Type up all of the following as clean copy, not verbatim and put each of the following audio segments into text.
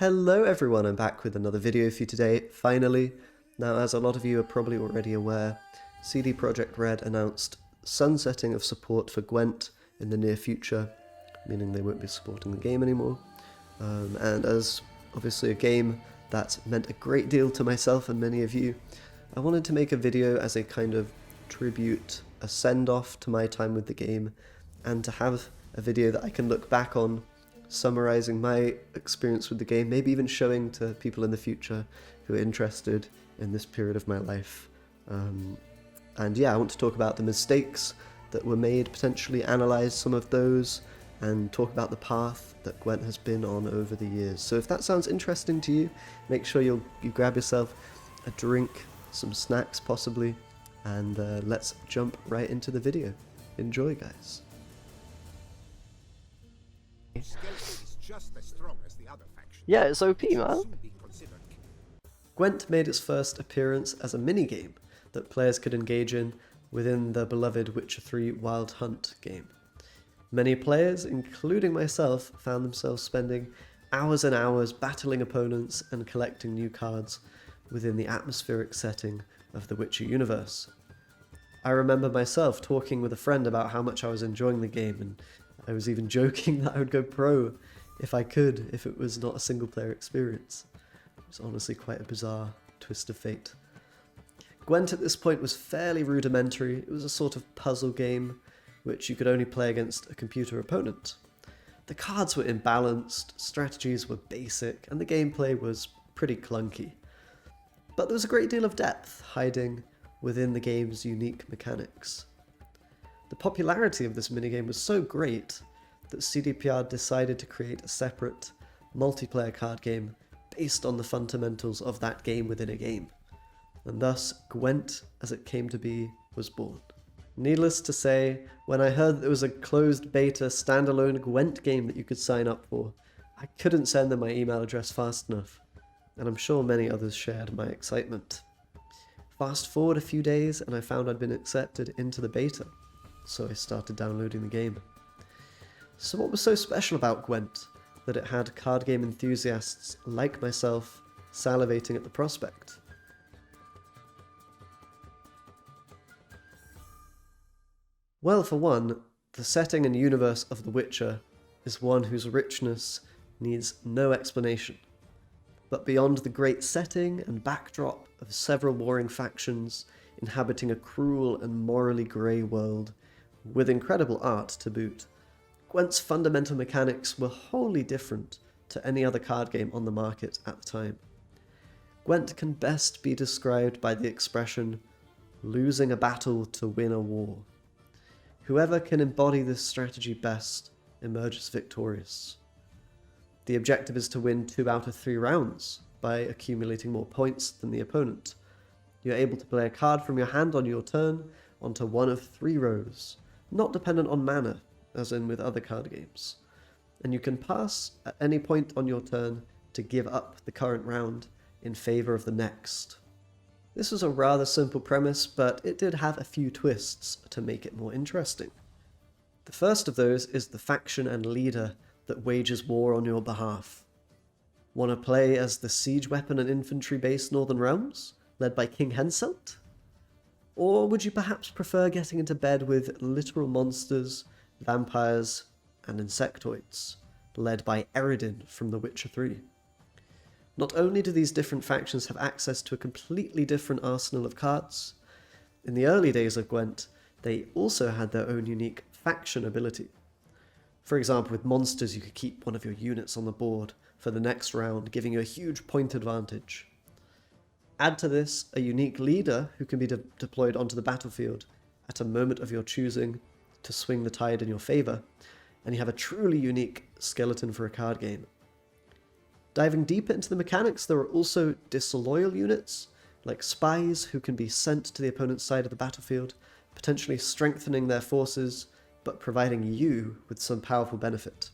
Hello everyone, I'm back with another video for you today, finally. Now, as a lot of you are probably already aware, CD Projekt Red announced sunsetting of support for Gwent in the near future, meaning they won't be supporting the game anymore. And as obviously a game that meant a great deal to myself and many of you, I wanted to make a video as a kind of tribute, a send-off to my time with the game, and to have a video that I can look back on summarizing my experience with the game, maybe even showing to people in the future who are interested in this period of my life. And yeah, I want to talk about the mistakes that were made, potentially analyze some of those, and talk about the path that Gwent has been on over the years. So if that sounds interesting to you, make sure you grab yourself a drink, some snacks possibly, and let's jump right into the video. Enjoy, guys. Yeah, it's OP, man. Gwent made its first appearance as a minigame that players could engage in within the beloved Witcher 3 Wild Hunt game. Many players, including myself, found themselves spending hours and hours battling opponents and collecting new cards within the atmospheric setting of the Witcher universe. I remember myself talking with a friend about how much I was enjoying the game, and I was even joking that I would go pro if I could, if it was not a single player experience. It was honestly quite a bizarre twist of fate. Gwent at this point was fairly rudimentary. It was a sort of puzzle game which you could only play against a computer opponent. The cards were imbalanced, strategies were basic, and the gameplay was pretty clunky. But there was a great deal of depth hiding within the game's unique mechanics. The popularity of this minigame was so great that CDPR decided to create a separate multiplayer card game based on the fundamentals of that game within a game. And thus, Gwent, as it came to be, was born. Needless to say, when I heard that there was a closed beta standalone Gwent game that you could sign up for, I couldn't send them my email address fast enough, and I'm sure many others shared my excitement. Fast forward a few days and I found I'd been accepted into the beta, so I started downloading the game. So what was so special about Gwent that it had card game enthusiasts like myself salivating at the prospect? Well, for one, the setting and universe of The Witcher is one whose richness needs no explanation. But beyond the great setting and backdrop of several warring factions inhabiting a cruel and morally grey world, with incredible art to boot, Gwent's fundamental mechanics were wholly different to any other card game on the market at the time. Gwent can best be described by the expression, losing a battle to win a war. Whoever can embody this strategy best emerges victorious. The objective is to win 2 out of 3 rounds by accumulating more points than the opponent. You're able to play a card from your hand on your turn onto one of 3 rows, not dependent on mana, as in with other card games. And you can pass at any point on your turn to give up the current round in favour of the next. This was a rather simple premise, but it did have a few twists to make it more interesting. The first of those is the faction and leader that wages war on your behalf. Want to play as the siege weapon and infantry-based Northern Realms, led by King Henselt? Or would you perhaps prefer getting into bed with literal monsters, vampires, and insectoids, led by Eredin from The Witcher 3? Not only do these different factions have access to a completely different arsenal of cards, in the early days of Gwent, they also had their own unique faction ability. For example, with monsters you could keep one of your units on the board for the next round, giving you a huge point advantage. Add to this a unique leader who can be deployed onto the battlefield at a moment of your choosing to swing the tide in your favour, and you have a truly unique skeleton for a card game. Diving deeper into the mechanics, there are also disloyal units, like spies who can be sent to the opponent's side of the battlefield, potentially strengthening their forces, but providing you with some powerful benefit.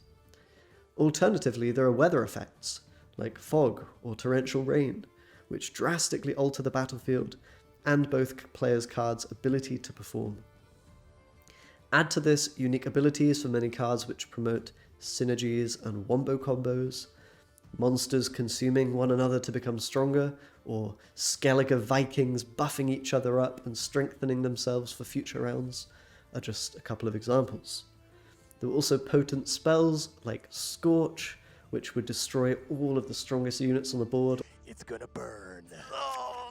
Alternatively, there are weather effects, like fog or torrential rain, which drastically alter the battlefield and both players' cards' ability to perform. Add to this unique abilities for many cards which promote synergies and wombo combos, monsters consuming one another to become stronger, or Skellige Vikings buffing each other up and strengthening themselves for future rounds, are just a couple of examples. There were also potent spells like Scorch, which would destroy all of the strongest units on the board. It's gonna burn. Oh,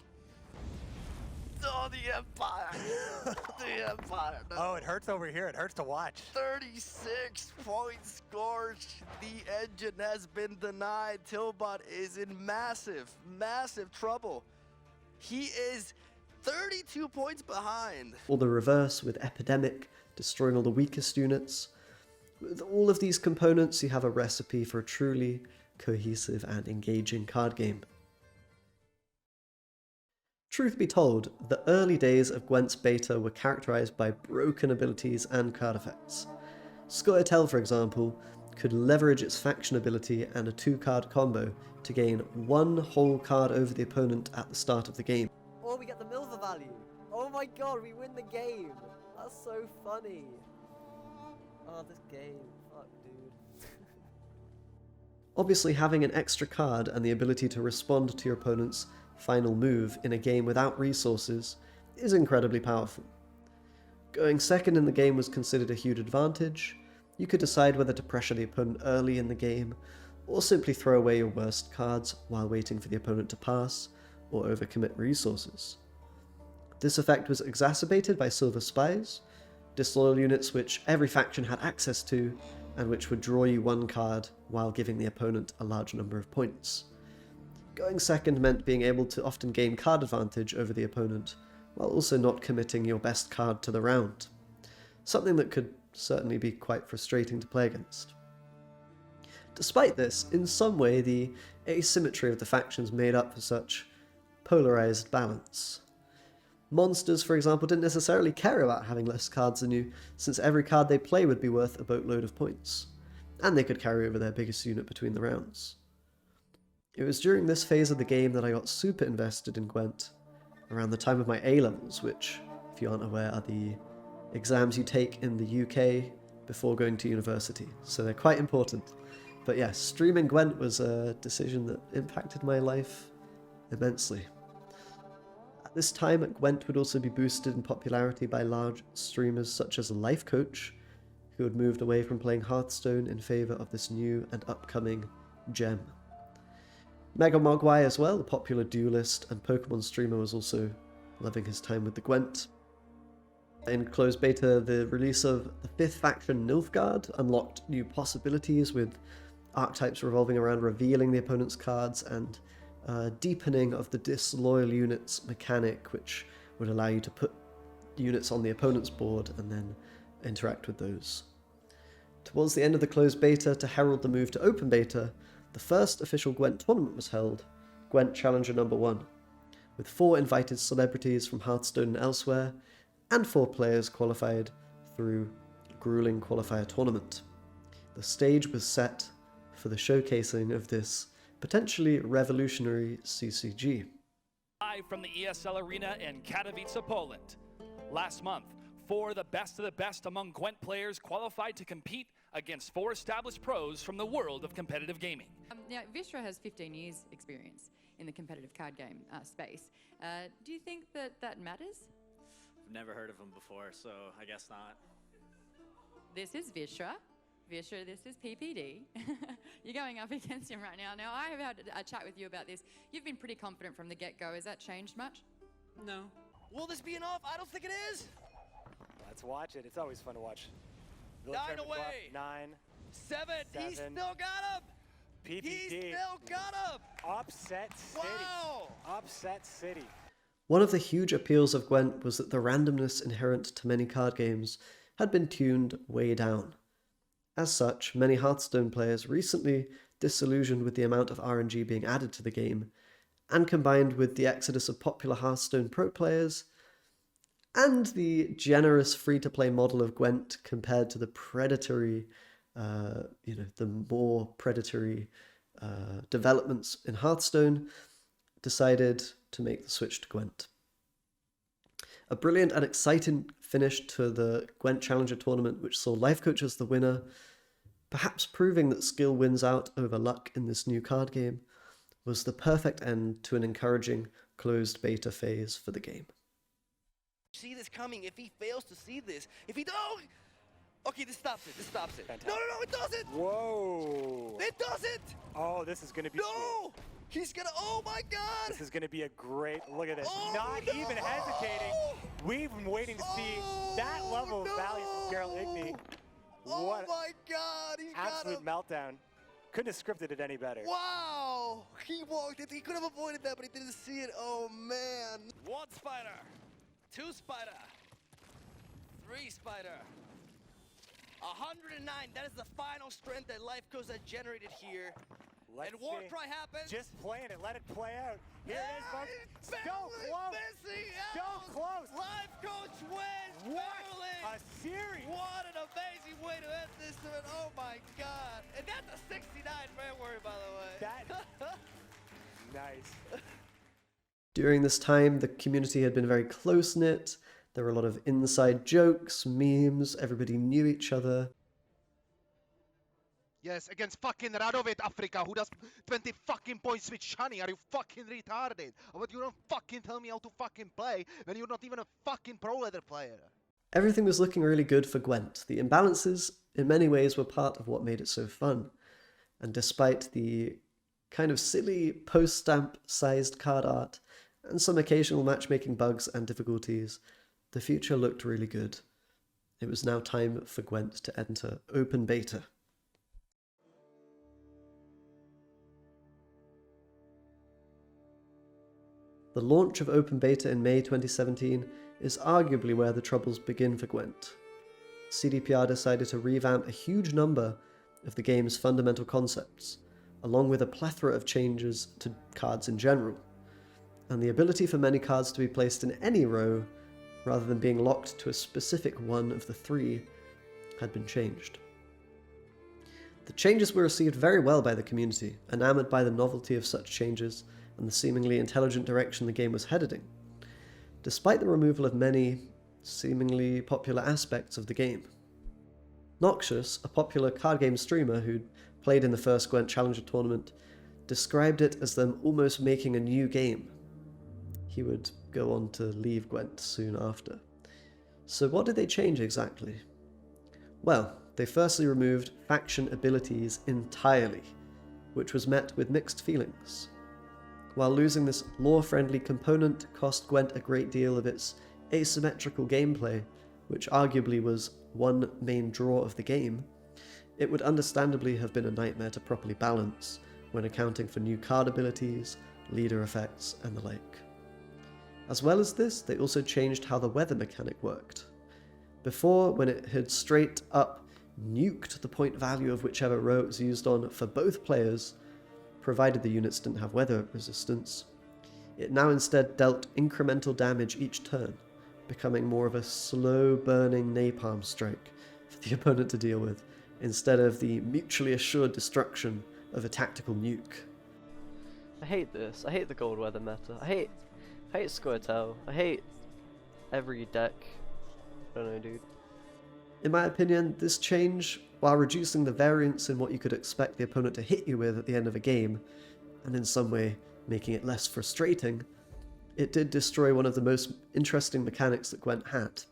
the Empire! The Empire! No. Oh, it hurts over here. It hurts to watch. 36 points scorched. The engine has been denied. Tilbot is in massive, massive trouble. He is 32 points behind. Or the reverse with Epidemic, destroying all the weakest units. With all of these components, you have a recipe for a truly cohesive and engaging card game. Truth be told, the early days of Gwent's beta were characterized by broken abilities and card effects. scoia'tel, for example, could leverage its faction ability and a 2-card combo to gain 1 whole card over the opponent at the start of the game. Oh, we get the Milver value. Oh my god, we win the game. That's so funny. Oh, this game. Fuck, dude. Obviously, having an extra card and the ability to respond to your opponent's final move in a game without resources is incredibly powerful. Going second in the game was considered a huge advantage. You could decide whether to pressure the opponent early in the game, or simply throw away your worst cards while waiting for the opponent to pass, or overcommit resources. This effect was exacerbated by Silver Spies, disloyal units which every faction had access to, and which would draw you 1 card while giving the opponent a large number of points. Going second meant being able to often gain card advantage over the opponent, while also not committing your best card to the round. Something that could certainly be quite frustrating to play against. Despite this, in some way the asymmetry of the factions made up for such polarized balance. Monsters, for example, didn't necessarily care about having less cards than you, since every card they play would be worth a boatload of points, and they could carry over their biggest unit between the rounds. It was during this phase of the game that I got super invested in Gwent, around the time of my A-levels, which, if you aren't aware, are the exams you take in the UK before going to university, so they're quite important. But yes, streaming Gwent was a decision that impacted my life immensely. At this time, Gwent would also be boosted in popularity by large streamers such as Life Coach, who had moved away from playing Hearthstone in favour of this new and upcoming gem. Mega Mogwai as well, a popular duelist and Pokemon streamer, was also loving his time with the Gwent. In closed beta, the release of the 5th faction Nilfgaard unlocked new possibilities, with archetypes revolving around revealing the opponent's cards and deepening of the disloyal units mechanic, which would allow you to put units on the opponent's board and then interact with those. Towards the end of the closed beta, to herald the move to open beta, the first official Gwent tournament was held, Gwent Challenger No. 1, with 4 invited celebrities from Hearthstone and elsewhere, and 4 players qualified through a grueling qualifier tournament. The stage was set for the showcasing of this potentially revolutionary CCG. Live from the ESL Arena in Katowice, Poland. Last month, 4 of the best among Gwent players qualified to compete against 4 established pros from the world of competitive gaming. Now, Vishra has 15 years experience in the competitive card game space. Do you think that that matters? I've never heard of him before, so I guess not. This is Vishra. Vishra, this is PPD. You're going up against him right now. Now, I have had a chat with you about this. You've been pretty confident from the get-go. Has that changed much? No. Will this be enough? I don't think it is. Let's watch it. It's always fun to watch. 9 away. 9. 7. He still got him. PPD. He still got him. Upset City. Wow. Upset City. One of the huge appeals of Gwent was that the randomness inherent to many card games had been tuned way down. As such, many Hearthstone players recently disillusioned with the amount of RNG being added to the game, and combined with the exodus of popular Hearthstone pro players, and the generous free-to-play model of Gwent compared to the predatory, the more predatory developments in Hearthstone, decided to make the switch to Gwent. A brilliant and exciting finish to the Gwent Challenger tournament, which saw Life Coach as the winner, perhaps proving that skill wins out over luck in this new card game, was the perfect end to an encouraging closed beta phase for the game. See this coming. If he fails to see this, if he don't, okay, this stops it. This stops it. Fantastic. No, no, no, it doesn't. Whoa. It doesn't. Oh, this is going to be No, he's gonna. Oh my God. This is going to be a great, look at this. Oh, Not no. even hesitating. We've been waiting to see that level of value from Gerald Igny. Oh What my God, he's got absolute him. meltdown. Couldn't have scripted it any better. Wow, he walked it. He could have avoided that, but he didn't see it. Oh man. 1 spider, 2 spider, 3 spider. 109, that is the final strength that Life Coast has generated here. Let's And War see. Cry happens. Just playing it, let it play out. Here it is, folks. So Barely close. missing So out. close. Life Coach wins. What Barely. a series. What an amazing way to end this event. Oh my God. And that's a 69 February, by the way. That, nice. During this time, the community had been very close-knit. There were a lot of inside jokes, memes, everybody knew each other. Yes, against fucking Radovid Africa, who does 20 fucking points with Shani. Are you fucking retarded? But you don't fucking tell me how to fucking play when you're not even a fucking pro ladder player. Everything was looking really good for Gwent. The imbalances, in many ways, were part of what made it so fun. And despite the kind of silly post-stamp-sized card art, and some occasional matchmaking bugs and difficulties, the future looked really good. It was now time for Gwent to enter open beta. The launch of open beta in May 2017 is arguably where the troubles begin for Gwent. CDPR decided to revamp a huge number of the game's fundamental concepts, along with a plethora of changes to cards in general, and the ability for many cards to be placed in any row rather than being locked to a specific one of the 3 had been changed. The changes were received very well by the community, enamoured by the novelty of such changes and the seemingly intelligent direction the game was headed in, despite the removal of many seemingly popular aspects of the game. Noxious, a popular card game streamer who'd played in the first Gwent Challenger tournament, described it as them almost making a new game. He would go on to leave Gwent soon after. So what did they change exactly? Well, they firstly removed faction abilities entirely, which was met with mixed feelings. While losing this lore-friendly component cost Gwent a great deal of its asymmetrical gameplay, which arguably was one main draw of the game, it would understandably have been a nightmare to properly balance when accounting for new card abilities, leader effects, and the like. As well as this, they also changed how the weather mechanic worked. Before, when it had straight up nuked the point value of whichever row it was used on for both players, provided the units didn't have weather resistance, it now instead dealt incremental damage each turn, becoming more of a slow-burning napalm strike for the opponent to deal with, instead of the mutually assured destruction of a tactical nuke. I hate this. I hate the gold weather meta. I hate scoia'tel. I hate every deck. I don't know, dude. In my opinion, this change, while reducing the variance in what you could expect the opponent to hit you with at the end of a game, and in some way making it less frustrating, it did destroy one of the most interesting mechanics that Gwent had.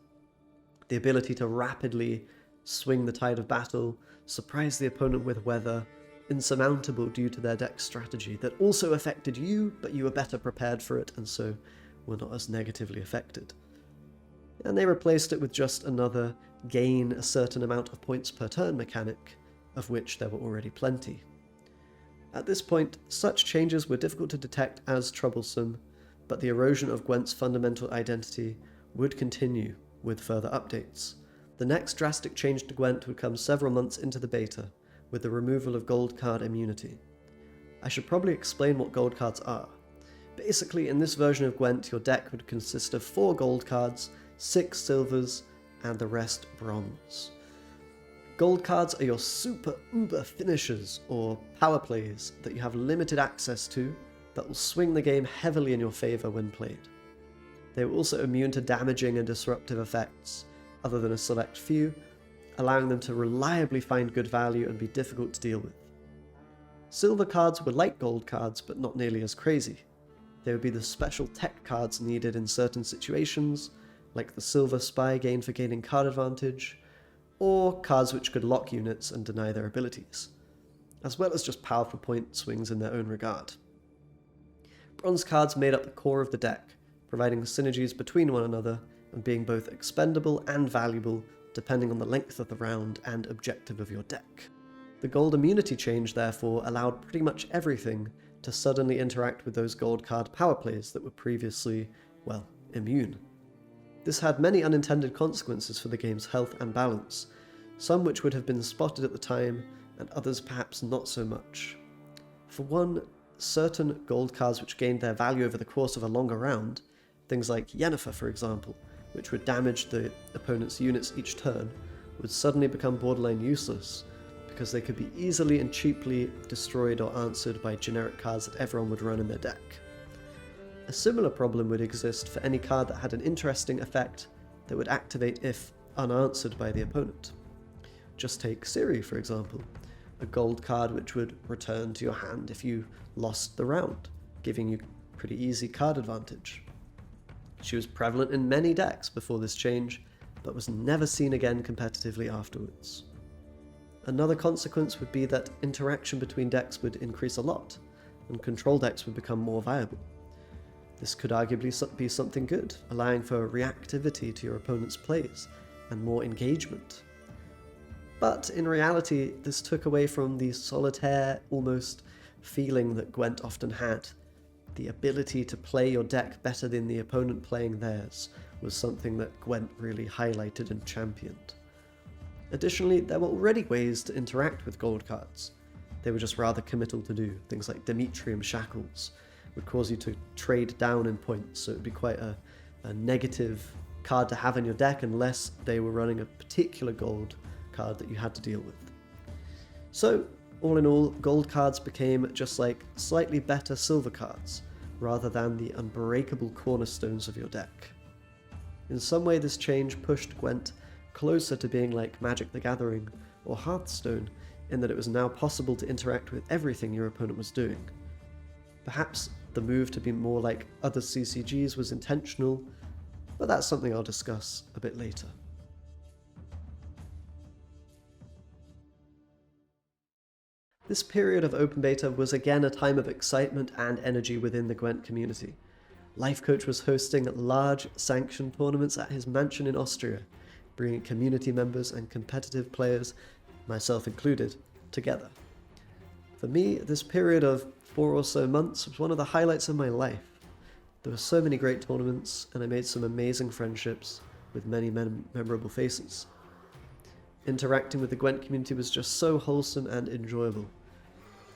The ability to rapidly swing the tide of battle, surprise the opponent with weather, insurmountable due to their deck strategy that also affected you, but you were better prepared for it and so were not as negatively affected. And they replaced it with just another gain a certain amount of points per turn mechanic, of which there were already plenty. At this point, such changes were difficult to detect as troublesome, but the erosion of Gwent's fundamental identity would continue with further updates. The next drastic change to Gwent would come several months into the beta, with the removal of gold card immunity. I should probably explain what gold cards are. Basically, in this version of Gwent, your deck would consist of 4 gold cards, 6 silvers, and the rest bronze. Gold cards are your super uber finishers, or power plays, that you have limited access to, that will swing the game heavily in your favour when played. They were also immune to damaging and disruptive effects, other than a select few, allowing them to reliably find good value and be difficult to deal with. Silver cards were like gold cards, but not nearly as crazy. They would be the special tech cards needed in certain situations, like the silver spy gain for gaining card advantage, or cards which could lock units and deny their abilities, as well as just powerful point swings in their own regard. Bronze cards made up the core of the deck, providing synergies between one another and being both expendable and valuable depending on the length of the round and objective of your deck. The gold immunity change therefore allowed pretty much everything to suddenly interact with those gold card power plays that were previously, well, immune. This had many unintended consequences for the game's health and balance, some which would have been spotted at the time, and others perhaps not so much. For one, certain gold cards which gained their value over the course of a longer round, things like Yennefer for example, which would damage the opponent's units each turn, would suddenly become borderline useless, because they could be easily and cheaply destroyed or answered by generic cards that everyone would run in their deck. A similar problem would exist for any card that had an interesting effect that would activate if unanswered by the opponent. Just take Ciri, for example, a gold card which would return to your hand if you lost the round, giving you pretty easy card advantage. She was prevalent in many decks before this change, but was never seen again competitively afterwards. Another consequence would be that interaction between decks would increase a lot, and control decks would become more viable. This could arguably be something good, allowing for reactivity to your opponent's plays, and more engagement. But in reality, this took away from the solitaire, almost feeling that Gwent often had. The ability to play your deck better than the opponent playing theirs was something that Gwent really highlighted and championed. Additionally, there were already ways to interact with gold cards. They were just rather committal to do. Things like Demetrium Shackles would cause you to trade down in points, so it would be quite a negative card to have in your deck unless they were running a particular gold card that you had to deal with. So, all in all, gold cards became just like slightly better silver cards, rather than the unbreakable cornerstones of your deck. In some way, this change pushed Gwent closer to being like Magic the Gathering or Hearthstone, in that it was now possible to interact with everything your opponent was doing. Perhaps the move to be more like other CCGs was intentional, but that's something I'll discuss a bit later. This period of open beta was again a time of excitement and energy within the Gwent community. Lifecoach was hosting large sanctioned tournaments at his mansion in Austria, bringing community members and competitive players, myself included, together. For me, this period of 4 or so months was one of the highlights of my life. There were so many great tournaments, and I made some amazing friendships with many memorable faces. Interacting with the Gwent community was just so wholesome and enjoyable.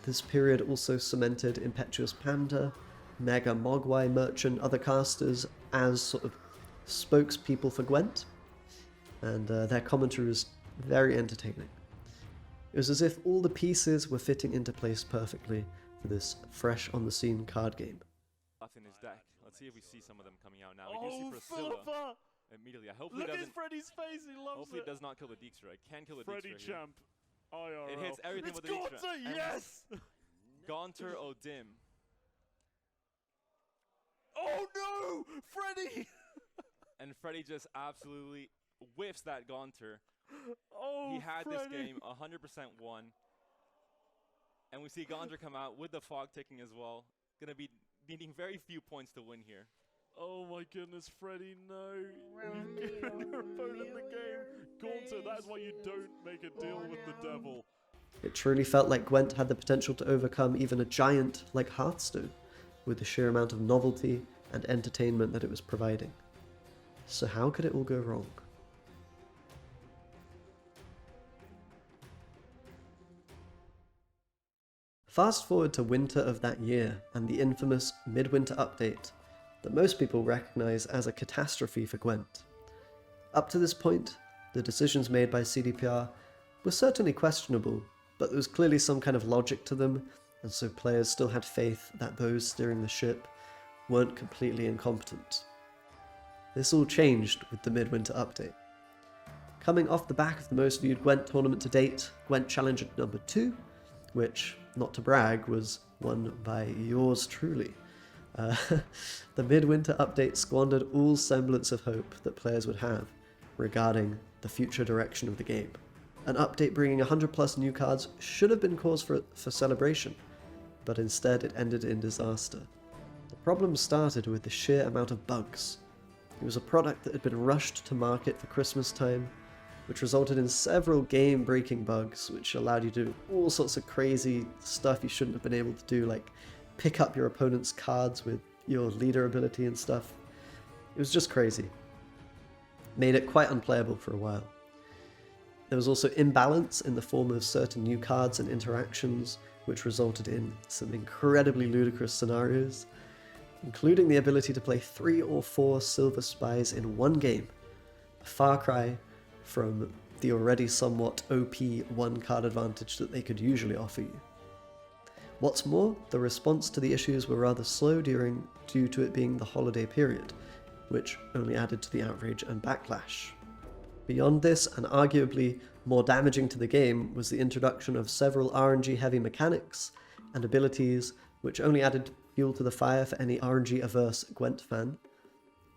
This period also cemented Impetuous Panda, Mega Mogwai, Merchant, other casters as sort of spokespeople for Gwent, and their commentary was very entertaining. It was as if all the pieces were fitting into place perfectly for this fresh on the scene card game. In his deck. Let's see if we see some of them coming out now. We do see Priscilla immediately. Hopefully Look at Freddy's face, he loves hopefully it. Does not kill the Dijkstra. It can kill the Freddy Dijkstra champ. IRL. It hits everything It's with the Dijkstra. Gaunter, yes! Gaunter Odim. Oh no! Freddy! And Freddy just absolutely whiffs that Gaunter. Oh, he had Freddy. this game 100% won. And we see Gaunter come out with the fog ticking as well. Gonna be needing very few points to win here. Oh my goodness, Freddy, no. Your opponent in the game. Gaunter, that's why you don't make a deal with the devil. It truly felt like Gwent had the potential to overcome even a giant like Hearthstone, with the sheer amount of novelty and entertainment that it was providing. So how could it all go wrong? Fast forward to winter of that year and the infamous midwinter update that most people recognise as a catastrophe for Gwent. Up to this point, the decisions made by CDPR were certainly questionable, but there was clearly some kind of logic to them, and so players still had faith that those steering the ship weren't completely incompetent. This all changed with the midwinter update. Coming off the back of the most viewed Gwent tournament to date, Gwent Challenger number 2, which, not to brag, was won by yours truly. The midwinter update squandered all semblance of hope that players would have regarding the future direction of the game. An update bringing 100 plus new cards should have been cause for celebration, but instead it ended in disaster. The problem started with the sheer amount of bugs. It was a product that had been rushed to market for Christmas time, which resulted in several game-breaking bugs, which allowed you to do all sorts of crazy stuff you shouldn't have been able to do, like pick up your opponent's cards with your leader ability and stuff. It was just crazy. Made it quite unplayable for a while. There was also imbalance in the form of certain new cards and interactions, which resulted in some incredibly ludicrous scenarios, including the ability to play 3 or 4 Silver Spies in one game, a far cry from the already somewhat OP one card advantage that they could usually offer you. What's more, the response to the issues were rather slow due to it being the holiday period, which only added to the outrage and backlash. Beyond this, and arguably more damaging to the game, was the introduction of several RNG-heavy mechanics and abilities which only added fuel to the fire for any RNG-averse Gwent fan,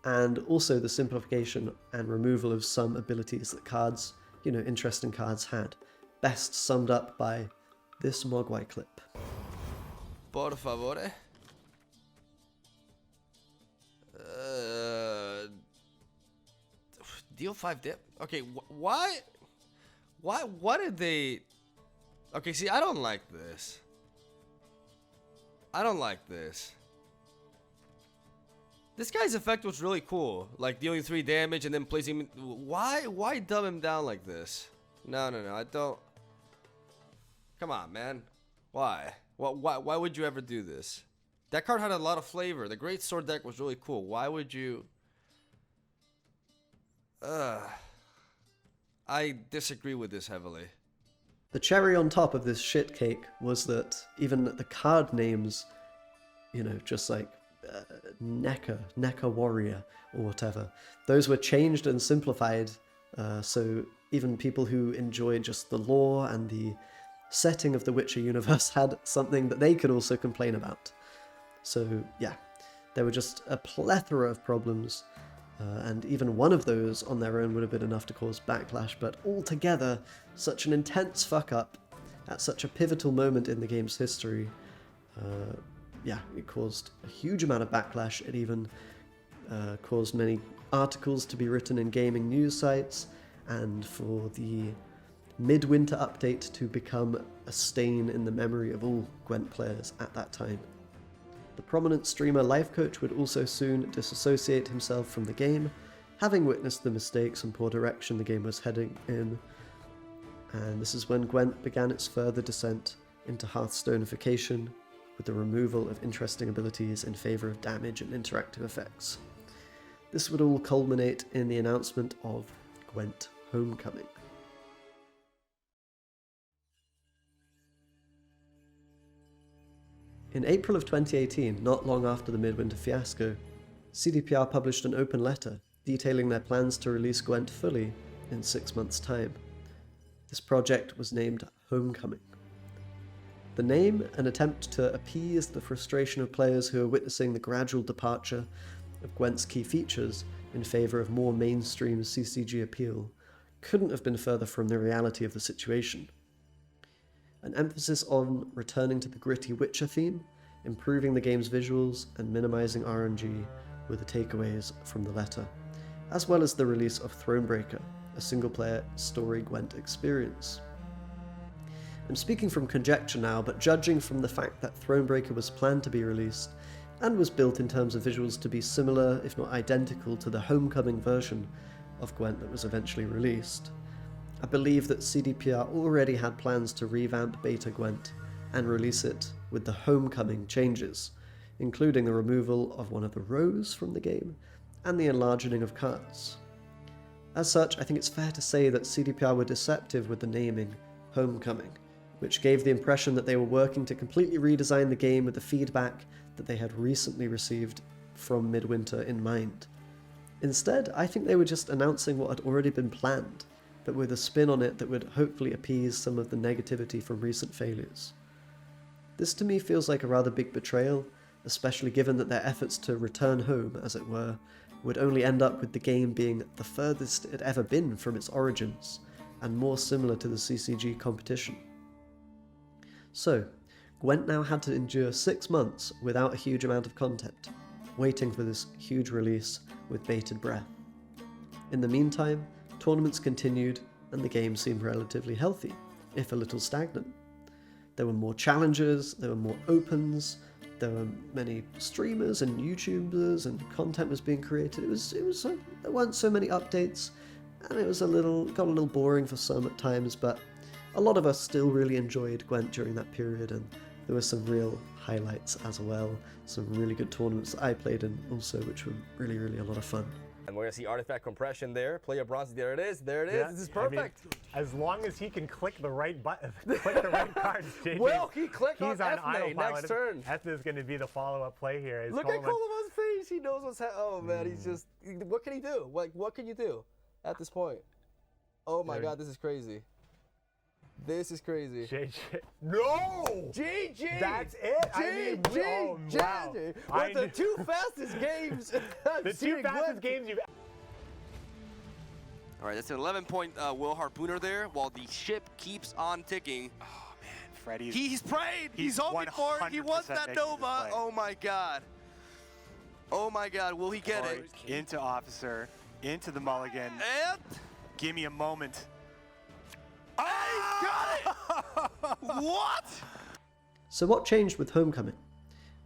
and also the simplification and removal of some abilities that cards, interesting cards had, best summed up by this Mogwai clip. Por favore. Deal 5 dip? Okay, why, what did they... Okay, see, I don't like this. I don't like this. This guy's effect was really cool, like dealing 3 damage and then placing... Why dumb him down like this? No, I don't... Come on, man. Why? Why would you ever do this? That card had a lot of flavor. The Great Sword deck was really cool. Why would you... I disagree with this heavily. The cherry on top of this shit cake was that even the card names, just like Neca Warrior or whatever, those were changed and simplified, so even people who enjoy just the lore and the setting of the Witcher universe had something that they could also complain about. So yeah, there were just a plethora of problems, and even one of those on their own would have been enough to cause backlash, but altogether, such an intense fuck-up at such a pivotal moment in the game's history, it caused a huge amount of backlash. It even caused many articles to be written in gaming news sites, and for the midwinter update to become a stain in the memory of all Gwent players at that time. The prominent streamer Life Coach would also soon disassociate himself from the game, having witnessed the mistakes and poor direction the game was heading in, and this is when Gwent began its further descent into Hearthstonification, with the removal of interesting abilities in favour of damage and interactive effects. This would all culminate in the announcement of Gwent Homecoming. In April of 2018, not long after the Midwinter fiasco, CDPR published an open letter detailing their plans to release Gwent fully in 6 months' time. This project was named Homecoming. The name, an attempt to appease the frustration of players who are witnessing the gradual departure of Gwent's key features in favour of more mainstream CCG appeal, couldn't have been further from the reality of the situation. An emphasis on returning to the gritty Witcher theme, improving the game's visuals, and minimising RNG were the takeaways from the letter, as well as the release of Thronebreaker, a single-player story Gwent experience. I'm speaking from conjecture now, but judging from the fact that Thronebreaker was planned to be released, and was built in terms of visuals to be similar, if not identical, to the Homecoming version of Gwent that was eventually released, I believe that CDPR already had plans to revamp Beta Gwent and release it with the Homecoming changes, including the removal of one of the rows from the game and the enlarging of cards. As such, I think it's fair to say that CDPR were deceptive with the naming Homecoming, which gave the impression that they were working to completely redesign the game with the feedback that they had recently received from Midwinter in mind. Instead, I think they were just announcing what had already been planned, but with a spin on it that would hopefully appease some of the negativity from recent failures. This to me feels like a rather big betrayal, especially given that their efforts to return home, as it were, would only end up with the game being the furthest it had ever been from its origins, and more similar to the CCG competition. So, Gwent now had to endure 6 months without a huge amount of content, waiting for this huge release with bated breath. In the meantime, tournaments continued and the game seemed relatively healthy, if a little stagnant. There were more challenges, there were more opens, there were many streamers and YouTubers, and content was being created. There weren't so many updates, and it was got a little boring for some at times, but a lot of us still really enjoyed Gwent during that period, and there were some real highlights as well. Some really good tournaments that I played in also, which were really, really a lot of fun. And we're gonna see artifact compression there. Player bronze, there it is, Yeah, this is perfect. I mean, as long as he can click the right button, click the right cards, JJ. Will he click He's on on Ethne autopilot. next turn? Ethne is going to be the follow-up play here. Look at Kolova's face, he knows what's happening. Oh man, he's just, what can he do? Like, what can you do at this point? Oh my God, this is crazy. This is crazy. JJ. No! JJ! That's it? JJ! Wow. What, the 2 fastest games I've The seen 2 in fastest Gwent. games you've All right, that's an 11-point Will Harpooner there, while the ship keeps on ticking. Oh man, Freddy's. He's prayed. He's hoping for it. He wants that Nova. Oh my God. Oh my God. Will he get it? Into Officer, into the mulligan. And Give me a moment. he's got it. What? So what changed with Homecoming?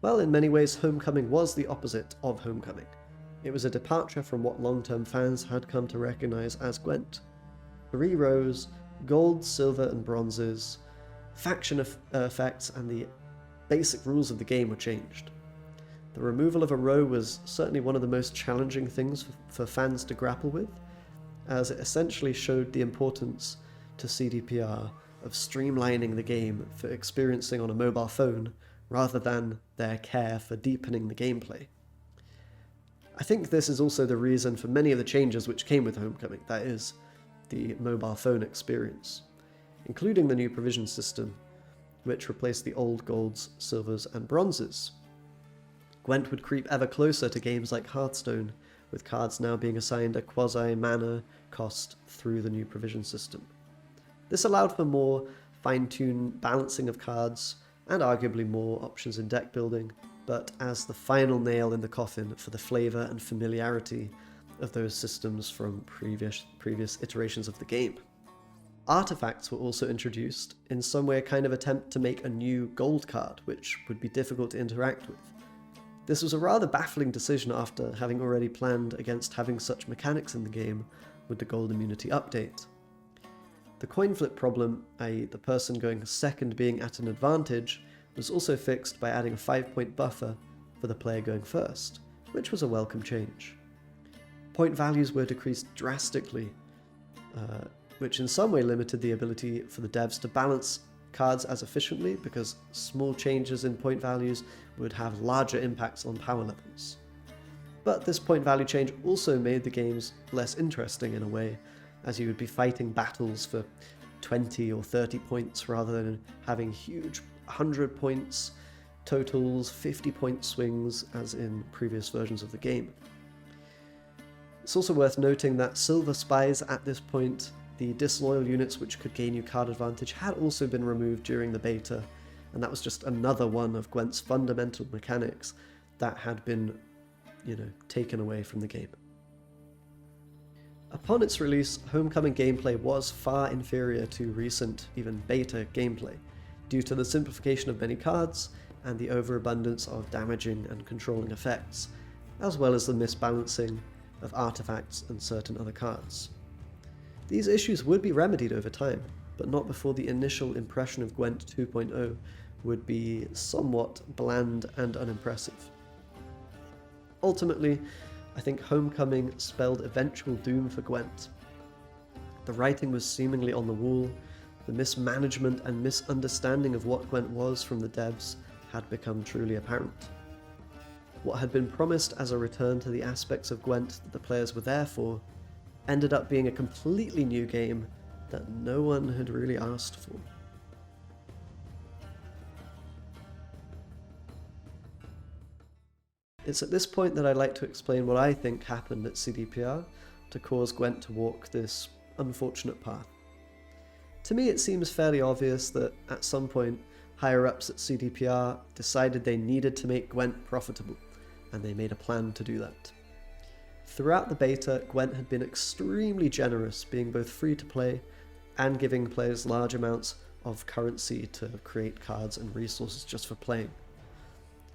Well, in many ways, Homecoming was the opposite of Homecoming. It was a departure from what long-term fans had come to recognise as Gwent. 3 rows, gold, silver and bronzes, faction effects and the basic rules of the game were changed. The removal of a row was certainly one of the most challenging things for fans to grapple with, as it essentially showed the importance to CDPR of streamlining the game for experiencing on a mobile phone rather than their care for deepening the gameplay. I think this is also the reason for many of the changes which came with Homecoming, that is, the mobile phone experience, including the new provision system, which replaced the old golds, silvers and bronzes. Gwent would creep ever closer to games like Hearthstone, with cards now being assigned a quasi-mana cost through the new provision system. This allowed for more fine-tuned balancing of cards, and arguably more options in deck building, but as the final nail in the coffin for the flavour and familiarity of those systems from previous iterations of the game. Artifacts were also introduced, in some way a kind of attempt to make a new gold card, which would be difficult to interact with. This was a rather baffling decision after having already planned against having such mechanics in the game with the gold immunity update. The coin flip problem, i.e. the person going second being at an advantage, was also fixed by adding a 5-point buffer for the player going first, which was a welcome change. Point values were decreased drastically, which in some way limited the ability for the devs to balance cards as efficiently, because small changes in point values would have larger impacts on power levels. But this point value change also made the games less interesting in a way, as you would be fighting battles for 20 or 30 points rather than having huge 100 points totals, 50-point swings as in previous versions of the game. It's also worth noting that silver spies at this point, the disloyal units which could gain you card advantage, had also been removed during the beta, and that was just another one of Gwent's fundamental mechanics that had been, taken away from the game. Upon its release, Homecoming gameplay was far inferior to recent, even beta gameplay, due to the simplification of many cards and the overabundance of damaging and controlling effects, as well as the misbalancing of artifacts and certain other cards. These issues would be remedied over time, but not before the initial impression of Gwent 2.0 would be somewhat bland and unimpressive. Ultimately, I think Homecoming spelled eventual doom for Gwent. The writing was seemingly on the wall, the mismanagement and misunderstanding of what Gwent was from the devs had become truly apparent. What had been promised as a return to the aspects of Gwent that the players were there for ended up being a completely new game that no one had really asked for. It's at this point that I'd like to explain what I think happened at CDPR to cause Gwent to walk this unfortunate path. To me, it seems fairly obvious that at some point, higher-ups at CDPR decided they needed to make Gwent profitable, and they made a plan to do that. Throughout the beta, Gwent had been extremely generous, being both free to play and giving players large amounts of currency to create cards and resources just for playing.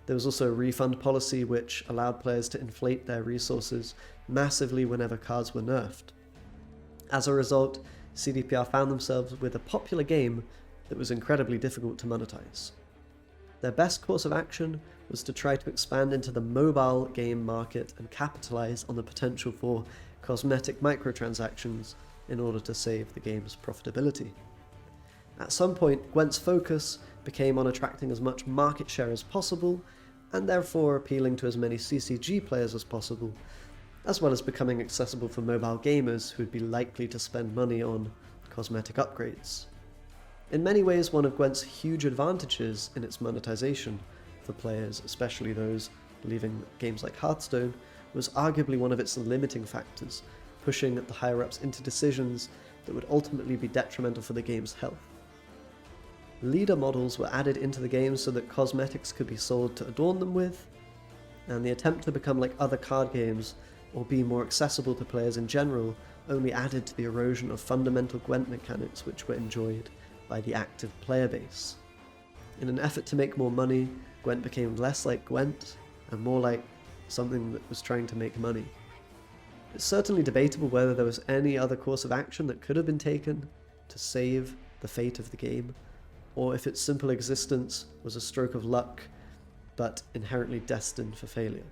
There was also a refund policy which allowed players to inflate their resources massively whenever cards were nerfed. As a result, CDPR found themselves with a popular game that was incredibly difficult to monetize. Their best course of action was to try to expand into the mobile game market and capitalize on the potential for cosmetic microtransactions in order to save the game's profitability. At some point, Gwent's focus became on attracting as much market share as possible, and therefore appealing to as many CCG players as possible, as well as becoming accessible for mobile gamers who would be likely to spend money on cosmetic upgrades. In many ways, one of Gwent's huge advantages in its monetization for players, especially those believing games like Hearthstone, was arguably one of its limiting factors, pushing the higher-ups into decisions that would ultimately be detrimental for the game's health. Leader models were added into the game so that cosmetics could be sold to adorn them with, and the attempt to become like other card games or be more accessible to players in general only added to the erosion of fundamental Gwent mechanics which were enjoyed by the active player base. In an effort to make more money, Gwent became less like Gwent and more like something that was trying to make money. It's certainly debatable whether there was any other course of action that could have been taken to save the fate of the game, or if its simple existence was a stroke of luck, but inherently destined for failure.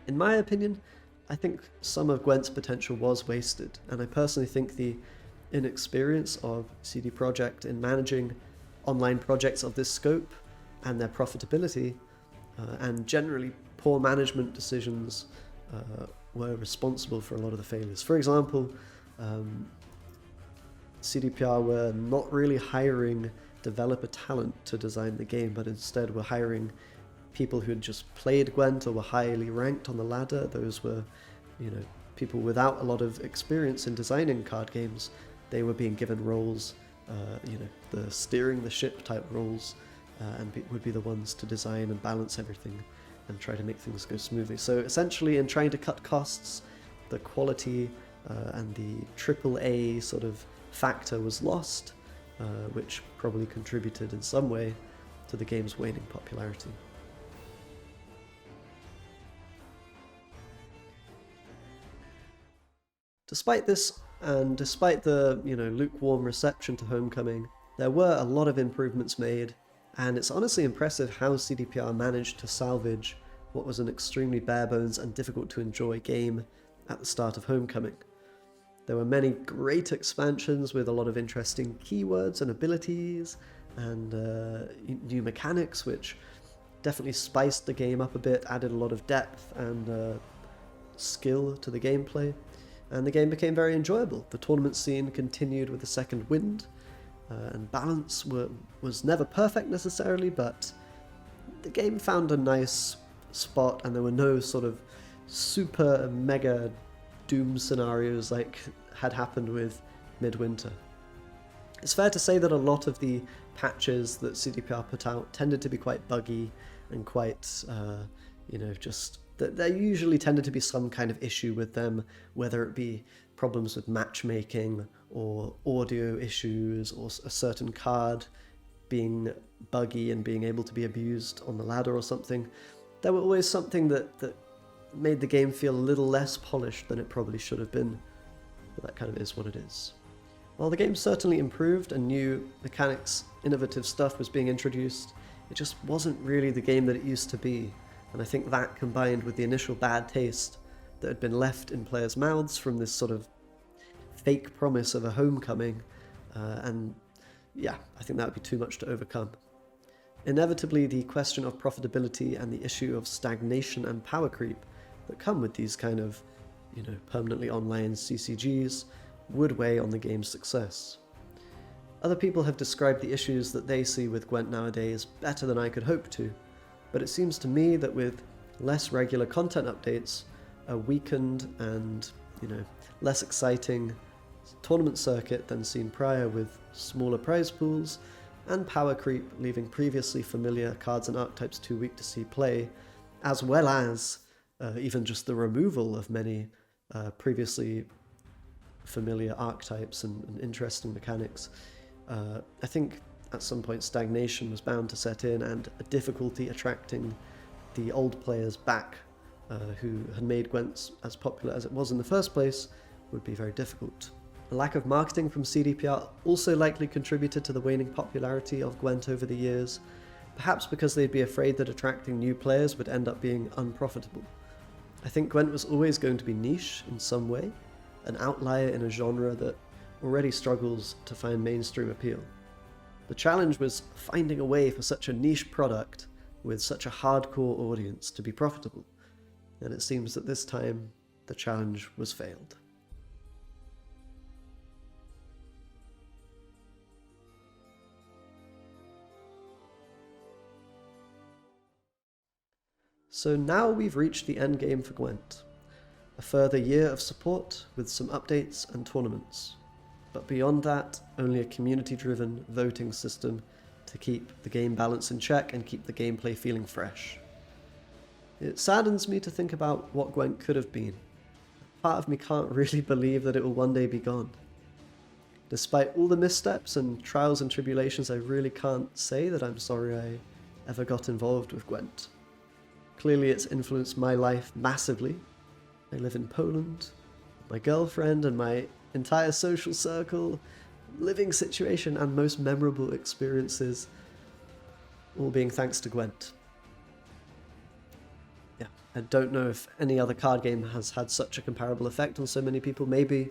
In my opinion, I think some of Gwent's potential was wasted, and I personally think the inexperience of CD Projekt in managing online projects of this scope and their profitability, and generally poor management decisions were responsible for a lot of the failures. For example, CDPR were not really hiring developer talent to design the game, but instead were hiring people who had just played Gwent or were highly ranked on the ladder. Those were, people without a lot of experience in designing card games. They were being given roles, the steering the ship type roles, and would be the ones to design and balance everything and try to make things go smoothly. So essentially, in trying to cut costs, the quality and the AAA sort of factor was lost, which probably contributed in some way to the game's waning popularity. Despite this, and despite the lukewarm reception to Homecoming, there were a lot of improvements made, and it's honestly impressive how CDPR managed to salvage what was an extremely bare-bones and difficult to enjoy game at the start of Homecoming. There were many great expansions with a lot of interesting keywords and abilities, and new mechanics which definitely spiced the game up a bit, added a lot of depth and skill to the gameplay, and the game became very enjoyable. The tournament scene continued with a second wind, and balance was never perfect necessarily, but the game found a nice spot, and there were no sort of super mega doom scenarios like had happened with Midwinter. It's fair to say that a lot of the patches that CDPR put out tended to be quite buggy and quite, there usually tended to be some kind of issue with them, whether it be problems with matchmaking or audio issues or a certain card being buggy and being able to be abused on the ladder or something. There were always something that made the game feel a little less polished than it probably should have been, but that kind of is what it is. While the game certainly improved and new mechanics, innovative stuff was being introduced, it just wasn't really the game that it used to be, and I think that combined with the initial bad taste that had been left in players' mouths from this sort of fake promise of a homecoming, I think that would be too much to overcome. Inevitably, the question of profitability and the issue of stagnation and power creep that come with these kind of, permanently online CCGs would weigh on the game's success. Other people have described the issues that they see with Gwent nowadays better than I could hope to, but it seems to me that with less regular content updates, a weakened and, less exciting tournament circuit than seen prior, with smaller prize pools and power creep leaving previously familiar cards and archetypes too weak to see play, as well as even just the removal of many previously familiar archetypes and interesting mechanics. I think at some point stagnation was bound to set in, and a difficulty attracting the old players back who had made Gwent as popular as it was in the first place would be very difficult. A lack of marketing from CDPR also likely contributed to the waning popularity of Gwent over the years, perhaps because they'd be afraid that attracting new players would end up being unprofitable. I think Gwent was always going to be niche in some way, an outlier in a genre that already struggles to find mainstream appeal. The challenge was finding a way for such a niche product with such a hardcore audience to be profitable, and it seems that this time the challenge was failed. So now we've reached the end game for Gwent. A further year of support with some updates and tournaments. But beyond that, only a community-driven voting system to keep the game balance in check and keep the gameplay feeling fresh. It saddens me to think about what Gwent could have been. Part of me can't really believe that it will one day be gone. Despite all the missteps and trials and tribulations, I really can't say that I'm sorry I ever got involved with Gwent. Clearly it's influenced my life massively. I live in Poland. My girlfriend and my entire social circle, living situation and most memorable experiences, all being thanks to Gwent. Yeah, I don't know if any other card game has had such a comparable effect on so many people. Maybe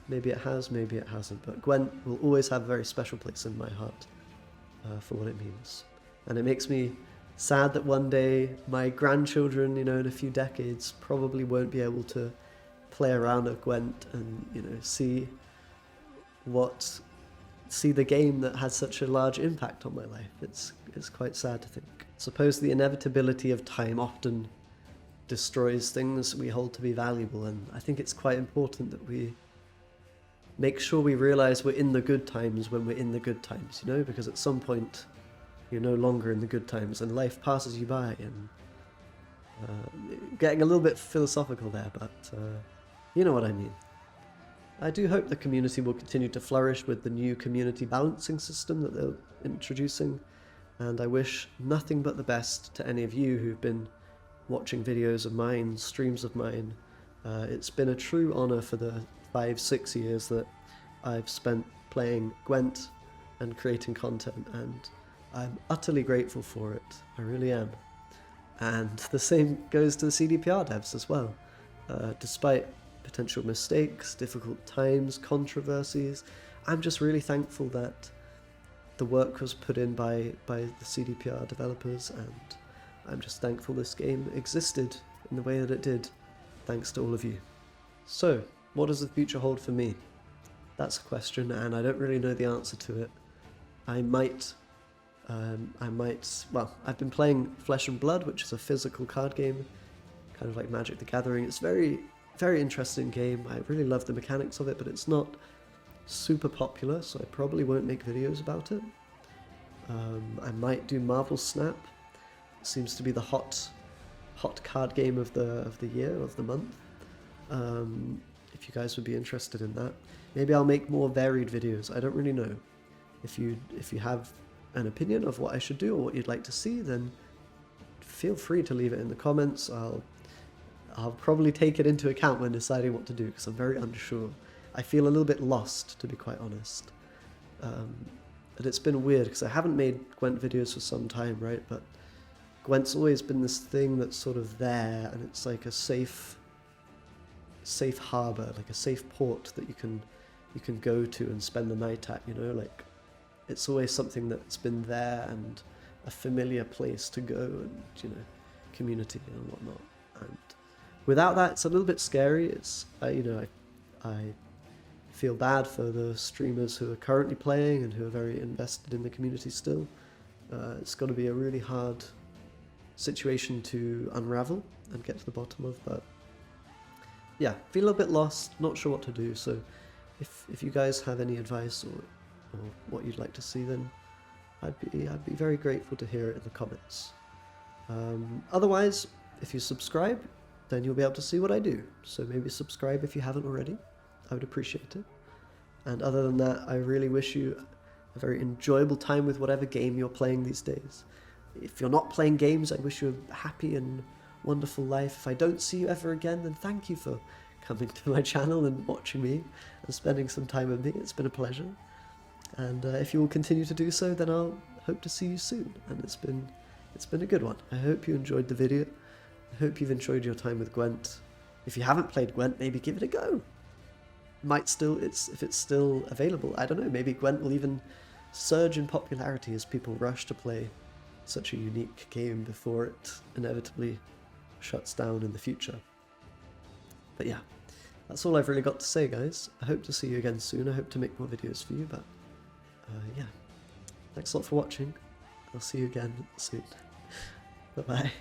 it has, maybe it hasn't, but Gwent will always have a very special place in my heart for what it means. And it makes me sad that one day my grandchildren, in a few decades, probably won't be able to play around with Gwent and, see the game that had such a large impact on my life. It's quite sad to think. I suppose the inevitability of time often destroys things we hold to be valuable, and I think it's quite important that we make sure we realise we're in the good times when we're in the good times, because at some point you're no longer in the good times and life passes you by, and getting a little bit philosophical there, but you know what I mean. I do hope the community will continue to flourish with the new community balancing system that they're introducing, and I wish nothing but the best to any of you who've been watching videos of mine, streams of mine. It's been a true honour for the 5-6 years that I've spent playing Gwent and creating content, and I'm utterly grateful for it. I really am. And the same goes to the CDPR devs as well. Despite potential mistakes, difficult times, controversies, I'm just really thankful that the work was put in by the CDPR developers, and I'm just thankful this game existed in the way that it did, thanks to all of you. So, what does the future hold for me? That's a question, and I don't really know the answer to it. I've been playing Flesh and Blood, which is a physical card game, kind of like Magic the Gathering. It's a very, very interesting game. I really love the mechanics of it, but it's not super popular, so I probably won't make videos about it. I might do Marvel Snap. It seems to be the hot card game of the year, of the month. If you guys would be interested in that. Maybe I'll make more varied videos. I don't really know. If you have an opinion of what I should do or what you'd like to see, then feel free to leave it in the comments. I'll probably take it into account when deciding what to do, because I'm very unsure. I feel a little bit lost, to be quite honest. And it's been weird, because I haven't made Gwent videos for some time, right? But Gwent's always been this thing that's sort of there, and it's like a safe harbor, like a safe port that you can go to and spend the night at, like it's always something that's been there and a familiar place to go, and community and whatnot. And without that, it's a little bit scary. It's you know, I feel bad for the streamers who are currently playing and who are very invested in the community still. It's going to be a really hard situation to unravel and get to the bottom of, but yeah, feel a little bit lost, not sure what to do. So if you guys have any advice or what you'd like to see, then I'd be very grateful to hear it in the comments. Otherwise, if you subscribe, then you'll be able to see what I do. So maybe subscribe if you haven't already. I would appreciate it. And other than that, I really wish you a very enjoyable time with whatever game you're playing these days. If you're not playing games, I wish you a happy and wonderful life. If I don't see you ever again, then thank you for coming to my channel and watching me and spending some time with me. It's been a pleasure. And if you will continue to do so, then I'll hope to see you soon. And it's been a good one. I hope you enjoyed the video. I hope you've enjoyed your time with Gwent. If you haven't played Gwent, maybe give it a go. If it's still available, I don't know, maybe Gwent will even surge in popularity as people rush to play such a unique game before it inevitably shuts down in the future. But yeah, that's all I've really got to say, guys. I hope to see you again soon. I hope to make more videos for you, but yeah. Thanks a lot for watching. I'll see you again soon. Bye-bye.